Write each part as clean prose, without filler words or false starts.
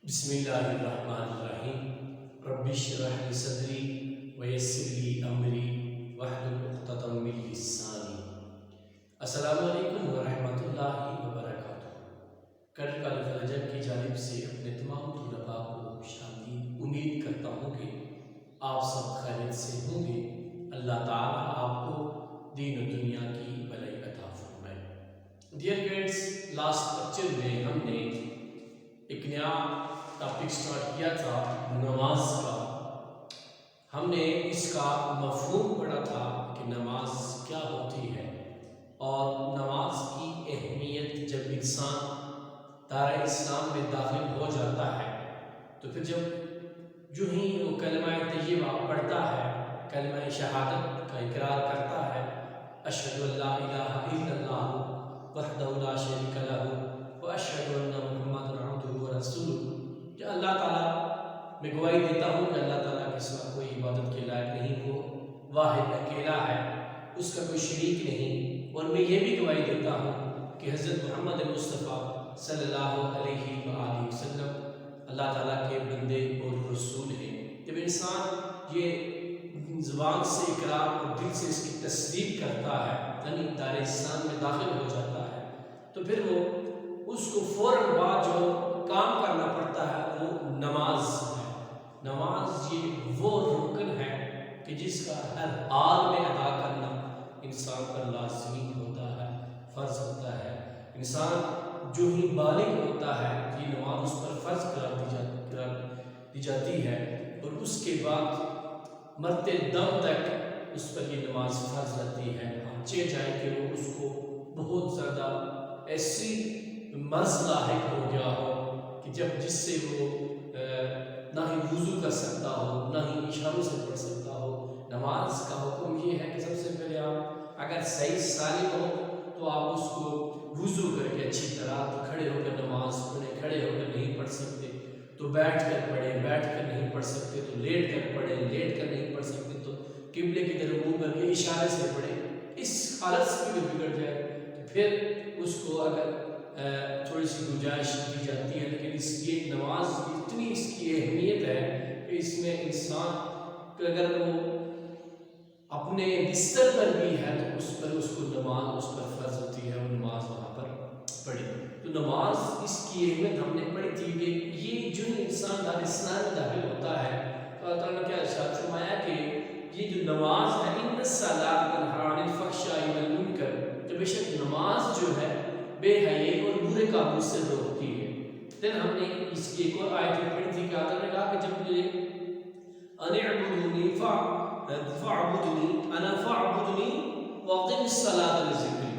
بسم اللہ الرحمن الرحیم رب اشرح لی صدری ویسر لی امری واحلل عقدۃ من لسانی۔ السلام علیکم ورحمۃ اللہ وبرکاتہ۔ کل کالج رجب کی جانب سے اپنے تمام طلباء کو خوش آمدید۔ امید کرتا ہوں کہ آپ سب خیریت سے ہوں گے۔ اللہ تعالیٰ آپ کو دین و دنیا کی بھلائی عطا فرمائے۔ ڈیئر گیٹس، لاسٹ لیکچر میں ہم نے ایک نیا ٹاپک سٹارٹ کیا تھا، نماز کا۔ ہم نے اس کا مفہوم پڑھا تھا کہ نماز کیا ہوتی ہے اور نماز کی اہمیت جب انسان دائرہ اسلام میں داخل ہو جاتا ہے تو پھر جو ہی وہ کلمہ طیبہ پڑھتا ہے، کلمہ شہادت کا اقرار کرتا ہے، اشہد ان لا الہ الا اللہ وحدہ لا شریک لہ واشہد ان محمد عبدہ ورسولہ، کہ اللہ تعالیٰ میں گواہی دیتا ہوں کہ اللہ تعالیٰ کے سوا کوئی عبادت کے لائق نہیں، وہ واحد اکیلا ہے، اس کا کوئی شریک نہیں، اور میں یہ بھی گواہی دیتا ہوں کہ حضرت محمد مصطفیٰ صلی اللہ علیہ وآلہ وسلم اللہ تعالیٰ کے بندے اور رسول ہیں۔ جب انسان یہ زبان سے اقرار اور دل سے اس کی تصدیق کرتا ہے، یعنی دائرہ اسلام میں داخل ہو جاتا ہے، تو پھر وہ اس کو فوراً بعد جو کام کرنا پڑتا ہے وہ نماز ہے۔ نماز یہ وہ رکن ہے کہ جس کا ہر حال میں ادا کرنا انسان پر لازمی ہوتا ہے، فرض ہوتا ہے۔ انسان جو ہی بالغ ہوتا ہے یہ نماز اس پر فرض قرار دی جاتی ہے، اور اس کے بعد مرتے دم تک اس پر یہ نماز فرض رہتی ہے، چاہے جائے کہ وہ اس کو بہت زیادہ ایسی مرض لاحق ہو گیا ہو کہ جس سے وہ نہ ہی وضو کر سکتا ہو، نہ ہی اشاروں سے پڑھ سکتا ہو۔ نماز کا حکم یہ ہے کہ سب سے پہلے آپ اگر صحیح سالم ہو تو آپ اس کو وضو کر کے اچھی طرح، تو کھڑے ہو کر نماز پڑھیں، کھڑے ہو کر نہیں پڑھ سکتے تو بیٹھ کر پڑھیں، بیٹھ کر نہیں پڑھ سکتے تو لیٹ کر پڑھیں، لیٹ کر نہیں پڑھ سکتے تو قبلے کی طرف منہ کر کے اشارے سے پڑھیں۔ اس حالت سے بھی بگڑ جائے تو پھر اس کو اگر تھوڑی سی گنجائش دی جاتی ہے، لیکن یہ نماز اتنی اس کی اہمیت ہے کہ اس میں انسان اگر وہ اپنے بستر پر بھی ہے تو اس کو نماز اس پر فرض ہوتی ہے، وہ نماز وہاں پر پڑھے۔ تو نماز اس کی اہمیت ہم نے پڑھی تھی کہ یہ جو انسان دائرہ اسلام میں داخل ہوتا ہے تو اللہ تعالیٰ نے کیا ارشاد فرمایا کہ یہ جو نماز ہے، ان الصلاۃ تنہی عن الفحشاء والمنکر، کہ بے شک نماز جو ہے بے حیائی اور برے کاموں سے روکتی ہے۔ پھر ہم نے اس کی ایک اور آیت پڑھی تھی کہ اللہ نے کہا کہ جب یہ ان اعبدونی فاعبدنی انا فاعبدنی واقم الصلاۃ لذکری،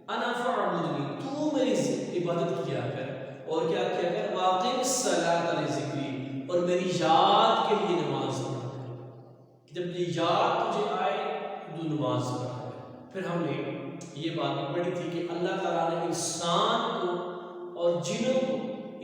انا فاعبدنی، تو میری عبادت کیا کر، اور کیا کیا کر، واقم الصلاۃ لذکری، اور میری یاد کے لیے نماز پڑھا کر۔ جب یہ یاد تجھے آئے تو نماز پڑھا کر۔ پھر ہم نے یہ بات بھی پڑھی تھی کہ اللہ تعالیٰ نے انسان کو اور جنوں کو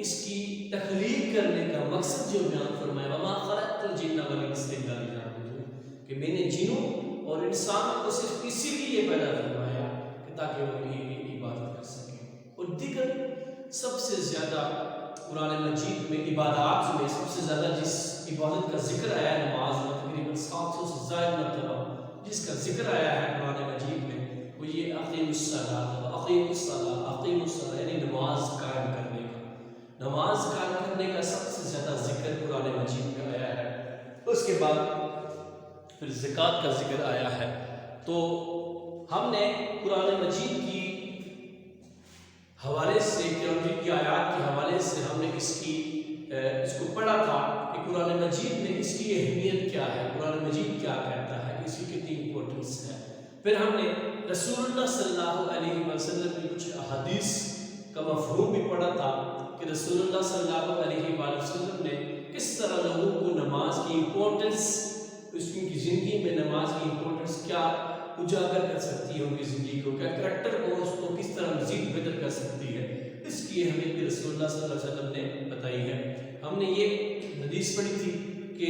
اس کی تخلیق کرنے کا مقصد جو بیان فرمایا، وما خلقت الجن والانس الا لیعبدون، کہ میں نے جنوں اور انسان کو صرف اسی لیے پیدا فرمایا کہ تاکہ وہ میری عبادت کر سکیں۔ اور دیگر سب سے زیادہ قرآن مجید میں عبادات میں سب سے زیادہ جس عبادت کا ذکر آیا ہے نماز میں، تقریباً 700 سے زائد مرتبہ جس کا ذکر آیا ہے قرآن مجید میں، وہ یہ اقیم الصلاۃ اقیم الصلاۃ اقیم الصلاۃ، یعنی نماز قائم کرنے کا۔ نماز قائم کرنے کا سب سے زیادہ ذکر قرآن مجید میں آیا ہے۔ اس کے بعد پھر زکوٰۃ کا ذکر آیا ہے۔ تو ہم نے قرآن مجید کی حوالے سے کی آیات کے حوالے سے ہم نے اس کو پڑھا تھا کہ قرآن مجید میں اس کی اہمیت کیا ہے، قرآن مجید کیا کہتا ہے، اس کی کتنی امپورٹنس ہے۔ پھر ہم نے رسول اللہ صلی اللہ علیہ وسلم کی کچھ احادیث کا مفہوم بھی پڑھا تھا کہ رسول اللہ صلی اللہ علیہ وآلہ وسلم نے کس طرح لوگوں کو نماز کی امپورٹنس، اس کی زندگی میں نماز کی امپورٹنس کیا اجاگر کر سکتی ہے، ان کی زندگی کو کیا کریکٹر کو اس کو کس طرح مزید بہتر کر سکتی ہے، اس کی اہمیت بھی رسول اللہ صلی اللہ علیہ وسلم نے بتائی ہے۔ ہم نے یہ حدیث پڑھی تھی کہ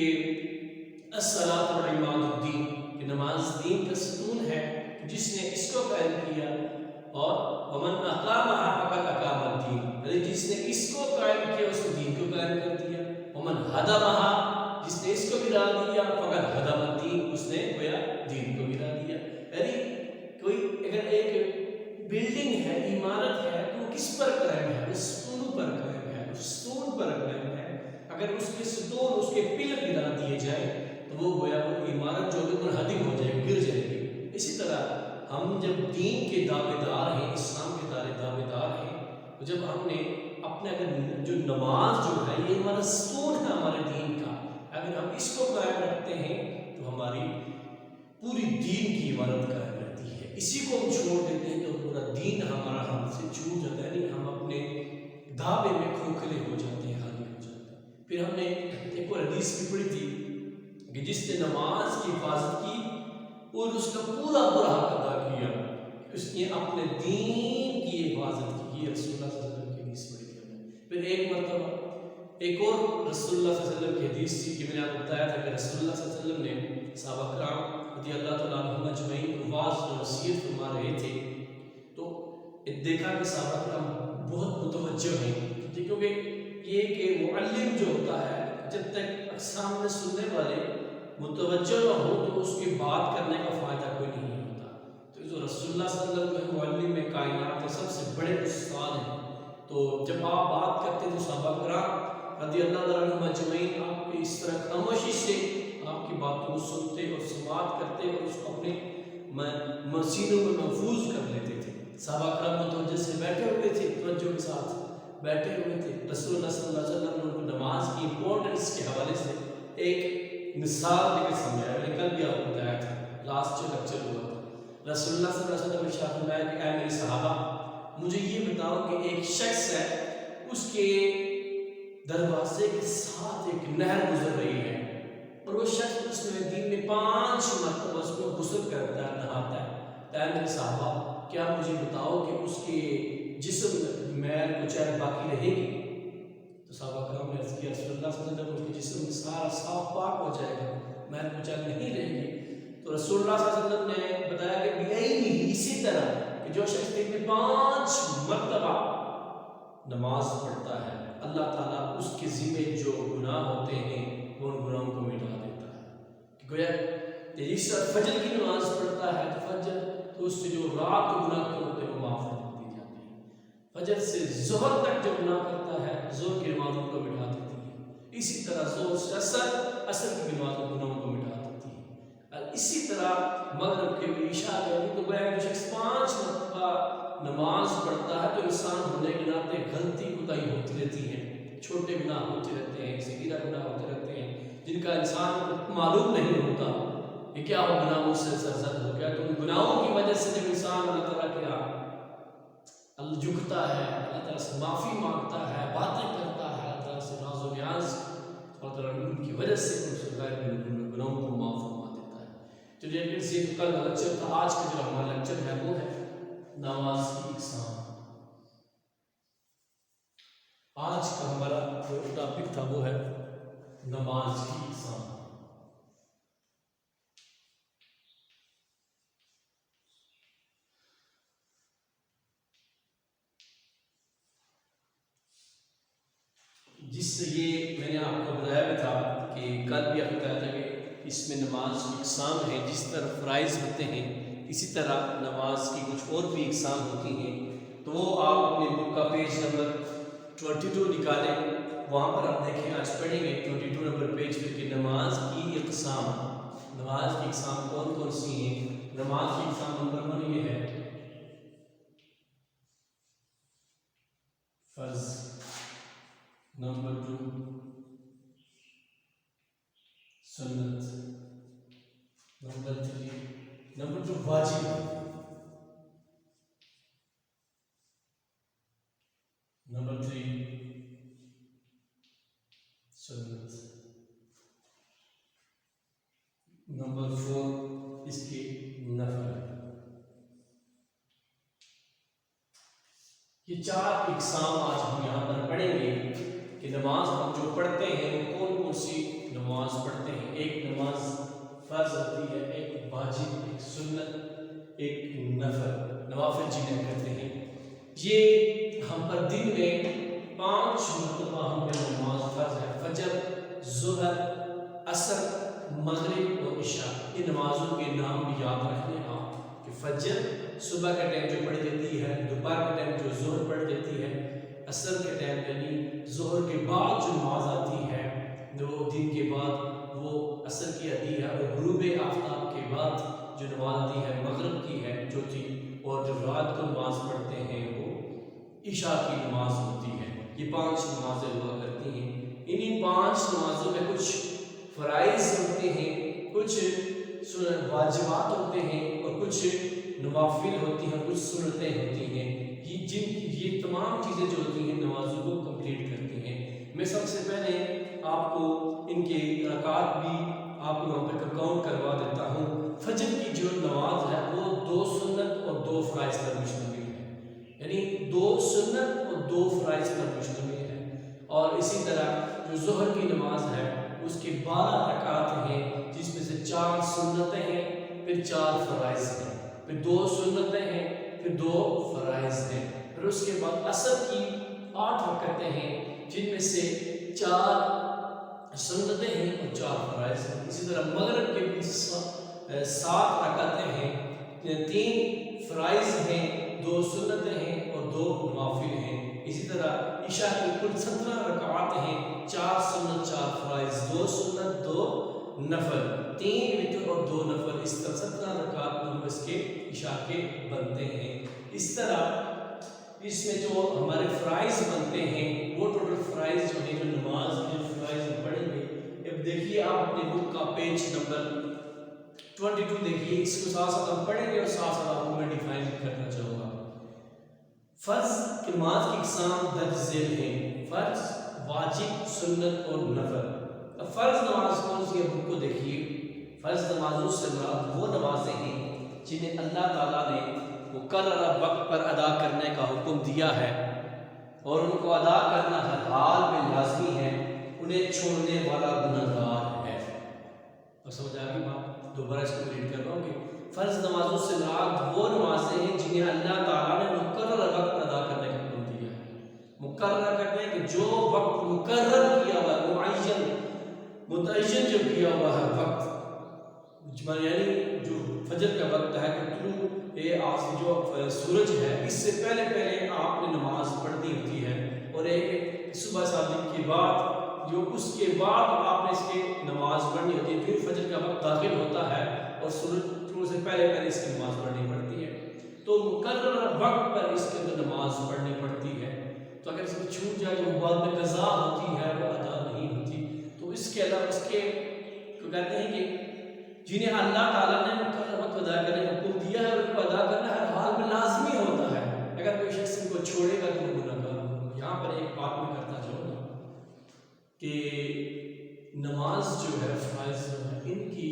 الصلاۃ عماد الدین، کہ نماز دین کا ستون ہے، جس نے اس کو قائم کیا، اور ومن اقامها فقد اقام الدین، یعنی جس نے اس کو قائم کیا اس نے دین کو قائم ہدمہا، جس نے اس کو گرا دیا، فقط ہدم الدین، اس نے گویا دین کو گرا دیا۔ یعنی کوئی اگر ایک بلڈنگ ہے، عمارت ہے، تو وہ کس پر قائم ہے؟ اس ستون پر قائم ہے، اس ستون پر قائم ہے۔ اگر اس کے ستون، اس کے پلر گرا دیے جائیں تو وہ گویا وہ عمارت جو ہے منہدم ہو جائے، گر جائے گی۔ اسی طرح ہم جب دین کے دعوے دار ہیں، اسلام کے دعوے دار ہیں، تو جب ہم نے اپنے اگر جو نماز جو ہے یہ ہمارا ستون ہے ہمارے دین کا، اگر ہم اس کو قائم رکھتے ہیں تو ہماری پوری دین کی عمارت قائم رہتی ہے۔ اسی کو ہم چھوڑ دیتے ہیں تو پورا دین ہمارا ہم سے چھوٹ جاتا ہے، یعنی ہم اپنے دعوے میں کھوکھلے ہو جاتے ہیں، خالی ہو جاتے ہیں۔ پھر ہم نے ایک اور حدیث بھی پڑھی تھی کہ جس نے نماز کی حفاظت کی اور اس کا پورا حق ادا کیا، اس نے اپنے دین کی حفاظت کی۔ یہ رسول اللہ صلی اللہ علیہ وسلم کی حدیث پڑھی تھی ہم نے۔ پھر ایک مرتبہ ایک اور رسول اللہ صلی اللہ علیہ وسلم کی حدیث تھی کہ میں نے آپ کو بتایا تھا کہ رسول اللہ صلی اللہ علیہ وسلم نے صحابہ کرام رضی اللہ تعالیٰ عنہم اجمعین واعظ اور نصیحت فرما رہے تھے، تو دیکھا کہ صحابہ کرام بہت متوجہ ہیں، کیونکہ یہ کہ معلم جو ہوتا ہے جب تک سامنے سننے والے متوجہ نہ ہو تو اس کی بات کرنے کا فائدہ کوئی نہیں ہوتا۔ تو جو رسول اللہ صلی اللہ علیہ وسلم معلم میں کائنات کے سب سے بڑے استاد ہیں، تو جب آپ بات کرتے تو صحابہ کرام رضی اللہ عنہم اجمعین آپ کی اس طرح خاموشی سے آپ کی باتوں کو سنتے اور سماعت کرتے اور اس کو اپنے مسینوں میں محفوظ کر لیتے تھے۔ صحابہ کرام متوجہ سے بیٹھے ہوئے تھے، توجہ کے ساتھ بیٹھے ہوئے تھے۔ رسول اللہ صلی اللہ علیہ وسلم نے ان کو نماز کی امپورٹنس کے حوالے سے ایک مثال دے کے سمجھایا۔ میں نے کل بھی آپ کو بتایا تھا، لاسٹ جو لیکچر ہوا تھا، رسول اللہ صلی اللہ علیہ وسلم نے ارشاد فرمایا کہ اے میرے صحابہ، مجھے یہ بتاؤ کہ ایک شخص ہے، اس کے دروازے کے ساتھ ایک نہر گزر رہی ہے، اور وہ شخص اس میں دن میں 5 مرتبہ اس میں غسل کرتا ہے، نہاتا ہے۔ اے میرے صحابہ، کیا مجھے بتاؤ کہ اس کے جسم میل کچیل باقی رہے گی؟ تو صحابہ کرام نے عرض کیا رسول اللہ صلی اللہ علیہ وسلم، اس کے جسم سارا صاف پاک ہو جائے گا، میل کچیل نہیں رہے گی۔ تو رسول اللہ صلی اللہ علیہ وسلم نے بتایا کہ یہی اسی طرح کہ جو شخص دن میں 5 مرتبہ نماز پڑھتا ہے، اللہ تعالیٰ اس کے ذمے جو گناہ ہوتے ہیں وہ ان گناہوں کو مٹا دیتا ہے۔ گویا جس طرح فجر کی نماز پڑھتا ہے تو فجر تو اس سے جو رات کو گناہ ہوتے ہیں وہ معاف کر دی جاتی ہے۔ فجر سے ظہر تک جو گناہ کرتا ہے ظہر کی نمازوں کو مٹا دیتی ہے۔ اسی طرح ظہر سے عصر کی نمازوں گناہوں کو مٹا دیتی ہے۔ اور اسی طرح مغرب کے بھی عشاء کے بھی، تو گویا جو شخص 5 مرتبہ نماز پڑھتا ہے تو انسان ہونے کے ناطے غلطی کوتاہی ہوتی رہتی ہے، چھوٹے گناہ ہوتے رہتے ہیں، صغیرہ گناہ ہوتے رہتے ہیں، جن کا انسان کو معلوم نہیں ہوتا کہ کیا وہ گناہ مجھ سے سرزد ہو گیا۔ تو ان گناہوں کی وجہ سے جب انسان اللہ تعالیٰ کے یہاں جھکتا ہے، اللہ تعالیٰ سے معافی مانگتا ہے، باتیں کرتا ہے، اللہ تعالیٰ سے راز و نیاز، اللہ تعالیٰ ان کی وجہ سے ان گناہوں کو معاف فرما دیتا ہے۔ تو جیسے کل کا لیکچر تھا، آج کا جو ہمارا لیکچر ہے وہ ہے نماز کی اقسام۔ آج کا ہمارا جو ٹاپک تھا وہ ہے نماز کی اقسام۔ جس سے یہ میں نے آپ کو بتایا بھی تھا کہ کل بھی آپ کو بتایا تھا کہ اس میں نماز کی اقسام ہے، جس طرح فرائض ہوتے ہیں اسی طرح نماز کی کچھ اور بھی اقسام ہوتی ہیں۔ تو وہ آپ اپنے بک کا پیج نمبر 22 نکالیں، وہاں پر آپ دیکھیں، آج پڑھیں گے 22 نمبر پیج پہ کہ نماز کی اقسام، نماز کی اقسام کون کون سی ہیں۔ نماز کی اقسام نمبر 1 یہ ہے فرض، نمبر 2 سنت، نمبر 2 واجب، نمبر 3 سنت، نمبر 4 اس کی نفل۔ یہ 4 اقسام آج ہم یہاں پر پڑھیں گے کہ نماز ہم جو پڑھتے ہیں وہ کون کون سی نماز پڑھتے ہیں۔ ایک نماز فرض ہوتی ہے، ایک واجب، ایک سنت، ایک نفل، نوافل جنہیں کہتے ہیں۔ یہ ہم پر دن میں 5 مرتبہ ہم پہ نماز فرض ہے، فجر، ظہر، عصر، مغرب اور عشاء، ان نمازوں کے نام بھی یاد رکھنے آپ کہ فجر صبح کا ٹائم جو پڑھ دیتی ہے، دوپہر کا ٹائم جو ظہر پڑھ دیتی ہے، عصر کے ٹائم یعنی ظہر کے بعد جو نماز آتی ہے جو دن کے بعد وہ عصر کی آتی ہے، اور غروب آفتاب کے بعد جو نماز آتی ہے مغرب کی ہے چوتھی، اور جو رات کو نماز پڑھتے ہیں وہ عشاء کی نماز ہوتی ہے۔ یہ 5 نمازیں ہوا کرتی ہیں۔ انہی 5 نمازوں میں کچھ فرائض ہوتے ہیں، کچھ واجبات ہوتے ہیں اور کچھ نوافل ہوتی ہیں، کچھ سنتیں ہوتی ہیں۔ یہ تمام چیزیں جو ہوتی ہیں نمازوں کو کمپلیٹ کرتی ہیں۔ میں سب سے پہلے آپ کو ان کے رکعات بھی آپ کو وہاں پہ کاؤنٹ کروا دیتا ہوں۔ فجر کی جو نماز ہے وہ 2 سنت اور 2 فرائض پر مشتمل ہے، یعنی 2 سنت اور 2 فرائض پر مشتمل ہے۔ اور اسی طرح جو ظہر کی نماز ہے اس کے 12 رکعات ہیں، جس میں سے 4 سنتیں ہیں، پھر 4 فرائض ہیں، پھر 2 سنتیں ہیں، پھر 2 فرائض ہیں۔ پھر اس کے بعد عصر کی 8 رکعتیں ہیں، جن میں سے 4 سنتیں ہیں اور 4 فرائض ہیں۔ اسی طرح مغرب کے بھی 7 رکعتیں ہیں، 3 فرائض ہیں، 2 سنتیں ہیں اور 2 نوافل ہیں۔ اسی طرح عشاء کی کل 17 رکعات ہیں، 4 سنت 4 فرائض، 2 سنت 2 نفل، 3 وتر اور 2 نفل، اس طرح 17 رکعات اس کے عشاء کے بنتے ہیں۔ اس طرح اس میں جو ہمارے فرائض بنتے ہیں وہ ٹوٹل فرائض جو ہیں، جو نماز کے فرائض پڑھیں گے، اب دیکھیے آپ اپنے بک کا پیج نمبر 22 دیکھیے، اس کو ساتھ ساتھ ہم پڑھیں گے اور ساتھ ساتھ آپ کو میں ڈیفائن کرنا چاہوں گا۔ فرض کی نماز کی اقسام درج ذیل ہیں: فرض، واجب، سنت اور نفل۔ اب فرض نماز کون سی ہے، بک کو دیکھیے۔ فرض نمازوں سے مراد وہ نمازیں ہیں جنہیں اللہ تعالیٰ نے مقررہ وقت پر ادا کرنے کا حکم دیا ہے اور ان کو ادا کرنا ہر حال میں لازمی ہے، انہیں چھوڑنے والا گنہگار ہے۔ اور سمجھ آ گئی بات؟ دوبارہ اس کو ریڈ کر رہا ہوں کہ فرض نمازوں سے مراد وہ نمازیں ہیں جنہیں اللہ تعالیٰ نے مقررہ وقت پر ادا کرنے کا حکم دیا ہے۔ مقررہ کرتے ہیں کہ جو وقت مقرر کیا ہوا ہے، متعین جو کیا ہوا ہے وقت، یعنی جو فجر کا وقت ہے کہ جو سورج ہے اس سے پہلے آپ نے نماز پڑھنی ہوتی ہے، اور ایک صبح صادق کے بعد جو اس کے بعد آپ نے اس کی نماز پڑھنی ہوتی ہے، جو فجر کا وقت داخل ہوتا ہے اور سورج سے پہلے اس کی نماز پڑھنی پڑتی ہے، تو مقررہ وقت پر اس کے اندر نماز پڑھنی پڑتی ہے۔ تو اگر اس میں چھوٹ جائے جو بعد میں قضا ہوتی ہے وہ ادا نہیں ہوتی، تو اس کے علاوہ اس کے کہتے ہیں کہ جنہیں اللہ تعالیٰ نے مقررہ وقت ادا کرنے کا حکم دیا ہے ان کو ادا کرنا ہر حال میں لازمی ہوتا ہے۔ اگر کوئی شخص ان کو چھوڑے گا تو وہ گنہگار ہوگا۔ یہاں پر ایک بات میں کرنا چاہوں گا کہ نماز جو ہے فرائض جو ہے ان کی،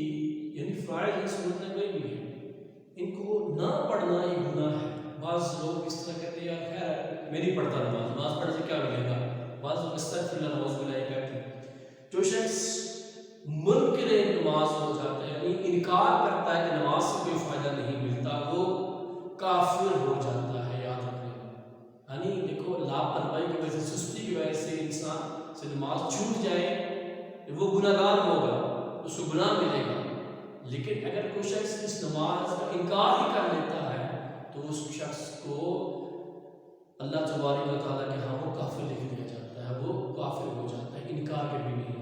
یعنی فرائض ان سنتیں کوئی بھی ہیں، ان کو نہ پڑھنا یہ گناہ ہے۔ بعض لوگ اس طرح کہتے ہیں یار خیر میں نہیں پڑھتا نماز پڑھنے سے کیا ملے گا، بعض لوگ استغفر اللہ نعوذ باللہ یہ کہتے ہیں۔ جو شخص منکر نماز ہو جاتا ہے، یعنی انکار کرتا ہے کہ نماز سے کوئی فائدہ نہیں ملتا، وہ کافر ہو جاتا ہے، یاد رکھیں۔ یعنی دیکھو لاپرواہی کی وجہ سے، سستی کی وجہ سے انسان سے نماز چھوٹ جائے وہ گنہگار ہوگا، اس کو گناہ ملے گا، لیکن اگر کوئی شخص اس نماز کا انکار ہی کر لیتا ہے تو اس شخص کو اللہ تبارک و تعالیٰ کے ہاں وہ کافر لکھ دیا جاتا ہے، وہ کافر ہو جاتا ہے، انکار کے بھی نہیں کرتا۔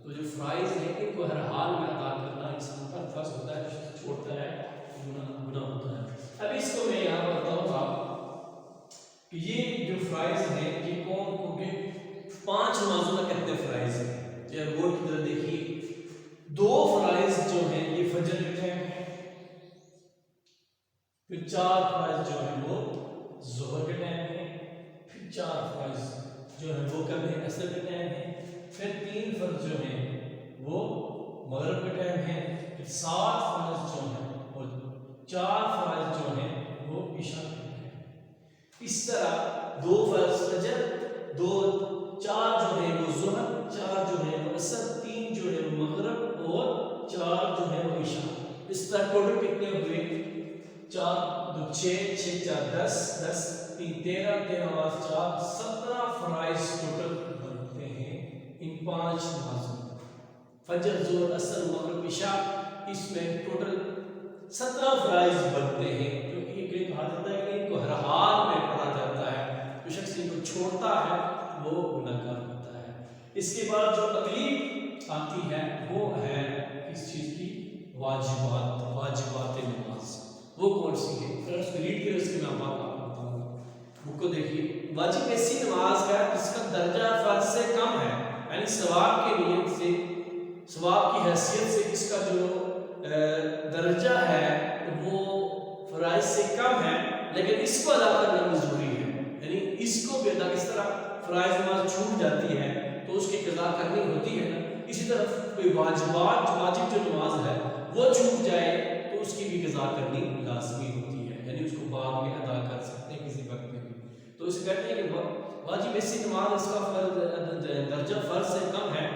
تو جو فرائض ہیں ان کو ہر حال میں ادا کرنا انسان پر فرض ہوتا ہے، چھوڑتا ہے گناہ ہوتا ہے۔ اب اس کو میں یہاں بتاؤں گا کہ یہ جو فرائض ہیں یہ کون کو کہ 5 نمازوں میں کتنے فرائض ہیں، یہ بورڈ کی طرف دیکھیے۔ 2 فرائض جو ہیں یہ فجر کے ٹائم ہے، پھر 4 فرائض جو ہیں وہ ظہر کے ٹائم ہے، پھر 4 فرائض جو ہیں وہ کب ہے عصر کے ٹائم ہے، پھر 3 فرض جو ہیں وہ مغرب کے ٹائم ہے، پھر 7 فرض جو ہیں اور 4 فرائض جو ہیں وہ عشاء کے ٹائم ہے۔ اس طرح 2 فرض فجر، 4 جو ہیں وہ ظہر، 4 جو ہیں وہ عصر، 3 جو ہے وہ مغرب اور 4 جو ہے وہ عشاء۔ اس طرح ٹوٹل کتنے ہوئے؟ 4 2 6 6 4 10 10 3 13 13 اور 4 17 فرائض ٹوٹل بنتے ہیں ان 5 نمازوں۔ فجر، ظہر، عصر، مغرب، عشاء، اس میں ٹوٹل 17 فرائض بنتے ہیں، جو کہ یہ کہا جاتا ہے کہ ان کو ہر حال میں پڑھا جاتا ہے، جو شخص ان کو چھوڑتا ہے وہ گناہگار ہوتا ہے۔ اس کے بعد جو اگلی آتی ہے وہ ہے اس چیز کی واجبات نماز۔ وہ کون سی ہے؟ پھر اس کو ریڈ کریں، اس کے میں آپ کو بتاؤں گا۔ بک کو دیکھیے، واجب ایسی نماز ہے جس کا درجہ فرض سے کم ہے، یعنی ثواب کی نیت سے، ثواب کی حیثیت سے اس کا جو درجہ ہے وہ فرائض سے کم ہے، لیکن اس کو ادا کرنا بھی ضروری ہے، یعنی اس کو بھی ادا، اس طرح فرائض نماز چھوٹ جاتی ہے تو اس کی قضا کرنی ہوتی ہے نا، اسی طرح کوئی واجب جو نماز ہے وہ چھوٹ جائے تو اس کی بھی قضا کرنی لازمی ہوتی ہے، یعنی اس کو بعد میں ادا کر سکتے ہیں کسی وقت میں بھی۔ تو اسے کہتے ہیں کہ واجب ایسی نماز اس کا درجہ فرض سے کم ہے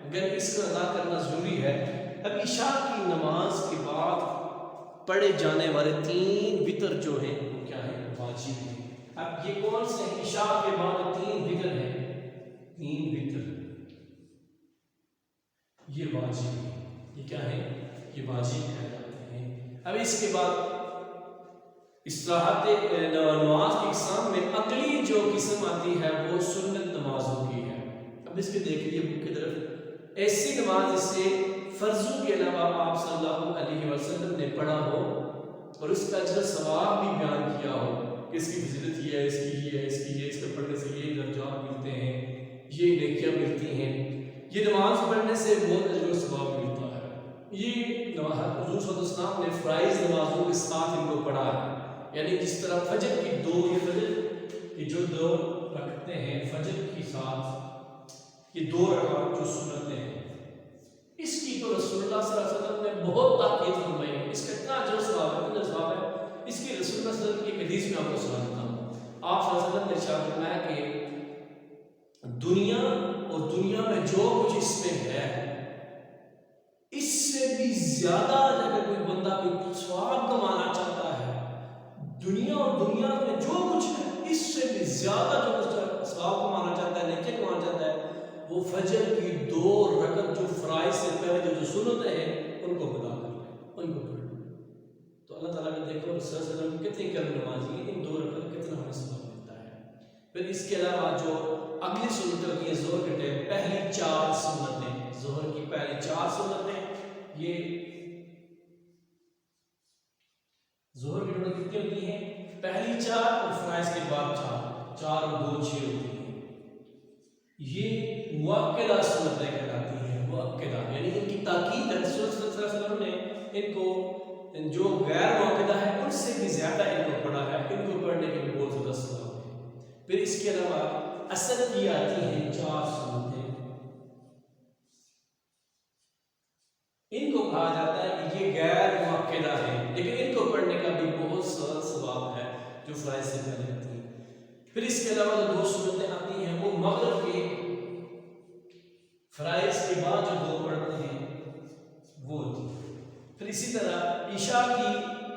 مگر اس کو ادا کرنا ضروری ہے۔ اب عشاء کی نماز کے بعد پڑھے جانے والے 3 وتر جو ہیں وہ کیا ہیں؟ واجب ہیں۔ اب یہ کون سے ہیں؟ عشاء کے بعد 3 وتر ہیں، 3 وتر یہ واجب ہیں، یہ کیا ہے؟ یہ واجب کہلاتے ہیں۔ اب اس کے بعد اصطلاحات نماز کی اقسام میں اگلی جو قسم آتی ہے وہ سنت نمازوں کی ہے۔ اب اس کے دیکھیے بک کی طرف، ایسی نماز جس سے فرضوں کے علاوہ آپ صلی اللہ علیہ وسلم نے پڑھا ہو اور اس کا اجر ثواب بھی بیان کیا ہو کہ اس کی فضیلت یہ ہے، اس کی یہ ہے، اس کی یہ، اس کے پڑھنے سے یہ درجات ملتے ہیں، یہ نیکیاں ملتی ہیں، یہ نماز پڑھنے سے بہت اجر و ثواب ملتا ہے۔ یہ حضور صلی اللہ علیہ وسلم نے فرائض نمازوں کے ساتھ ان کو پڑھا ہے، یعنی جس طرح فجر کی یہ فجر کی جو 2 رکعتیں ہیں، فجر کے ساتھ یہ 2 رکعت جو سنتیں ہیں، اس کی تو رسول اللہ صلی اللہ علیہ وسلم نے بہت تاکید فرمائی ہے، اس کا اتنا اجر و ثواب ہے، اتنا ثواب ہے، اس کی رسول اللہ صلی اللہ علیہ وسلم کی حدیث میں آپ کو سنا دیتا ہوں۔ آپ صلی اللہ علیہ وسلم نے ارشاد فرمایا کہ دنیا اور دنیا میں جو کچھ اس میں ہے اس سے بھی زیادہ اگر کوئی بندہ کوئی ثواب کمانا چاہتا ہے، دنیا اور دنیا میں جو کچھ ہے اس سے بھی زیادہ جو کچھ ثواب کمانا چاہتا ہے، نیکی کمانا چاہتا ہے، وہ فجر کی 2 رکعت جو فرائض سے پہلے جو سنتیں ہیں ان کو ادا کر لیں، ان کو پڑھ لیں۔ تو اللہ تعالیٰ نے دیکھو رسول اللہ علیہ وسلم کتنی کرم نمازی ہیں، ان 2 رکعت کتنا ہمیں ثواب ملتا ہے۔ پھر اس کے علاوہ جو اگلی سنتیں ہوتی ہیں ظہر کے ٹائم، پہلی 4 سنتیں، ظہر کی پہلی 4 سنتیں، یہ ظہر کی ٹوٹل کتنی ہوتی ہیں؟ پہلی 4 اور فرائض کے بعد 4 اور 2 6 ہوتی ہیں۔ یہ مؤکدہ سنتیں کہلاتی ہیں، مؤکدہ یعنی ان کی تاکید ہے، رسول اللہ صلی اللہ علیہ وسلم نے ان کو جو غیر مؤکدہ ہے ان سے بھی زیادہ ان کو پڑھا ہے، ان کو پڑھنے کے بھی بہت زیادہ ثواب ہے۔ پھر اس کے علاوہ عصر کی آتی ہیں 4 سنتیں، ان کو کہا جاتا ہے کہ یہ غیر مؤکدہ ہیں، لیکن ان کو پڑھنے کا بھی بہت سارا ثواب ہے جو فرائض سے پہلے ہوتی ہیں۔ پھر اس کے علاوہ جو 2 سنتیں آتی ہیں وہ مغرب کے فرائض کے بعد جو 2 پڑھتے ہیں وہ ہوتی ہیں۔ پھر اسی طرح عشاء کی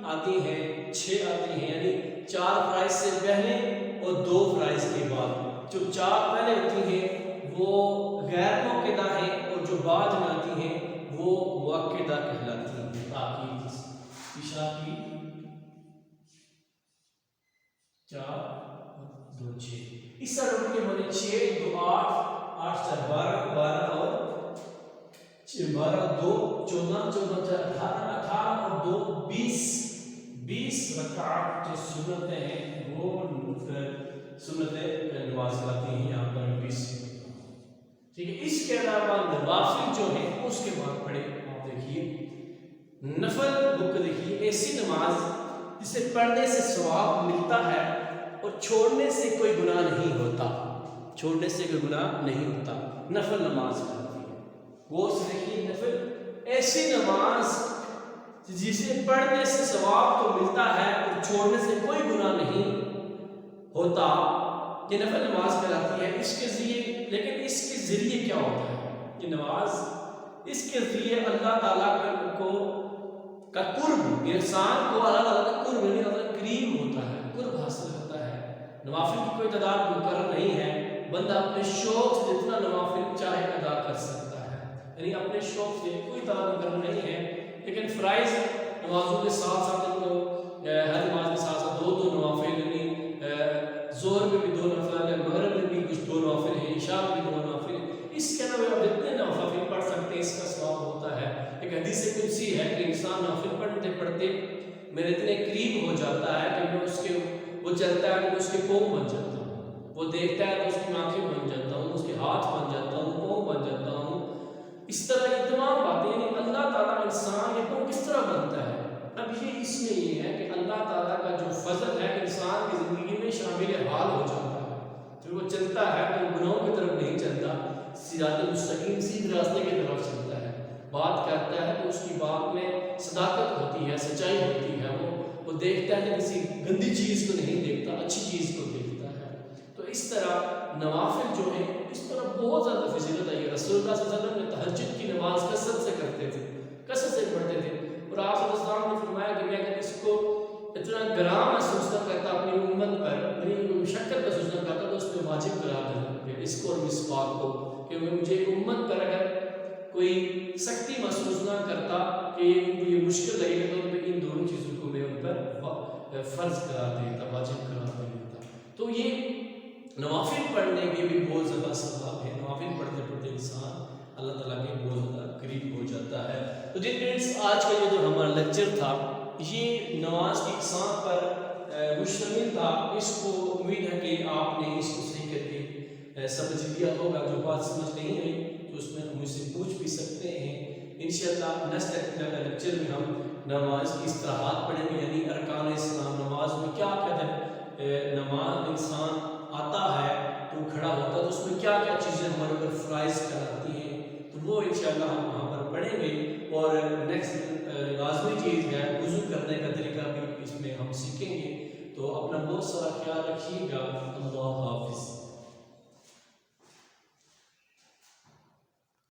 آتی ہیں 6 آتی ہیں، یعنی 4 فرائض سے پہلے اور 2 فرائض کے بعد۔ جو 4 پہلے ہوتی ہیں وہ غیر مؤکدہ ہیں اور جو بعد میں آتی ہیں وہ مؤکدہ کہلاتی ہیں۔ تاکید عشاء کی 4 اور 2 6، اس طرح روٹی کے بنے 6 2 8 8 4 12 12 اور 12 2 14 14 4 18 18 اور 2 20 20 رکعت جو سنتیں ہیں وہ سنتیں نماز کہلاتی ہیں، یہاں پر 20 ٹھیک ہے۔ اس کے علاوہ نوافل جو ہیں اس کے بعد پڑھے، آپ دیکھیے نفل بک دیکھیے، ایسی نماز جسے پڑھنے سے ثواب ملتا ہے اور چھوڑنے سے کوئی گناہ نہیں ہوتا، چھوڑنے سے کوئی گناہ نہیں ہوتا، نفل نماز کہلاتی ہے۔ وہ دیکھیے نفل ایسی نماز جسے پڑھنے سے ثواب تو ملتا ہے اور چھوڑنے سے کوئی گناہ نہیں ہوتا، یہ نفل نماز کہلاتی ہے۔ اس کے ذریعے، لیکن اس کے ذریعے کیا ہوتا ہے یہ نماز؟ اس کے ذریعے اللہ تعالیٰ کا قرب، انسان کو اللہ تعالیٰ کا قرب یعنی اللہ قریب ہوتا ہے، قرب حاصل ہوتا ہے۔ نوافل کی کوئی تعداد مقرر نہیں ہے، بندہ اپنے شوق سے جتنا نوافل چاہے ادا کر سکتا ہے، یعنی اپنے شوق سے کوئی تعلق نہیں ہے، لیکن فرائض نمازوں کے ساتھ ساتھ ان کو ہر نماز کے ساتھ ساتھ دو دو نوافل، یعنی ظہر میں بھی 2 نفل ہے، مغرب میں بھی کچھ 2 نوافل ہیں، عشاء میں بھی 2 نوافل ہیں، اس کے علاوہ آپ جتنے نوافل پڑھ سکتے ہیں اس کا ثواب ہوتا ہے۔ ایک حدیث قدسی ہے کہ انسان نوافل پڑھتے پڑھتے میرے اتنے قریب ہو جاتا ہے کہ میں اس کے وہ چلتا ہے کہ میں اس کے پاؤں بن جاتا ہوں، وہ دیکھتا ہے تو اس کی آنکھیں بن جاتا ہوں، اس کے ہاتھ بن جاتا ہوں، پاؤں بن جاتا ہوں۔ اس طرح یہ تمام باتیں، یعنی اللہ تعالیٰ انسان یہ پاؤں کس طرح بنتا ہے؟ اب یہ اس میں یہ ہے کہ اللہ تعالیٰ کا جو فضل ہے انسان کی زندگی میں شامل حال ہو جاتا ہے، پھر وہ چلتا ہے تو گناہوں کی طرف نہیں چلتا، صراط مستقیم سیدھے راستے کی طرف چلتا ہے، بات کرتا ہے تو اس کی بات میں صداقت ہوتی ہے، سچائی ہوتی ہے، وہ دیکھتا ہے کسی گندی چیز کو نہیں دیکھتا، اچھی چیز کو دیکھتا ہے۔ تو اس طرح نوافل جو ہیں اس طرح بہت زیادہ فضیلت ہے۔ رسول اللہ صلی اللہ علیہ وسلم نے تہجد کی نماز کثرت سے کرتے تھے، کثرت سے پڑھتے تھے، اور آپ صلی اللہ علیہ وسلم نے فرمایا کہ میں اگر اس کو اتنا گرام محسوس نہ کرتا اپنی امت پر، میری مشقت محسوس نہ کرتا تو اس میں واجب قرار دیتا اس کو اور مسواک کو، کہ مجھے امت پر اگر کوئی سختی محسوس نہ کرتا کہ یہ مشکل لگے گا تو میں ان دونوں چیزوں کو میں ان پر فرض قرار دیتا، واجب قرار دیتا۔ تو یہ نوافل پڑھنے کے بھی بہت زیادہ ثواب ہے، نوافل پڑھتے پڑھتے انسان اللہ تعالیٰ کے بہت زیادہ قریب ہو جاتا ہے۔ تو جن فرینڈس آج کا یہ جو ہمارا لیکچر تھا یہ نماز کی اقسام پر مشتمل تھا، اس کو امید ہے کہ آپ نے اس کو صحیح کر کے سمجھ لیا ہوگا۔ جو بات سمجھ نہیں آئی تو اس میں مجھ سے پوچھ بھی سکتے ہیں۔ انشاءاللہ نیکسٹ لیکچر میں ہم نماز کی اصطلاحات پڑھیں گے، یعنی ارکان اسلام، نماز میں کیا کیا ہے، نماز انسان آتا ہے تو کھڑا ہوتا ہے تو اس میں کیا کیا چیزیں ہمارے اوپر فرائض کراتی ہیں، تو وہ انشاءاللہ ہم وہاں پر پڑھیں گے۔ اور نیکسٹ لازمی چیز ہے وضو کرنے کا طریقہ بھی اس میں ہم سیکھیں گے۔ تو اپنا بہت سارا خیال رکھیے گا۔ اللہ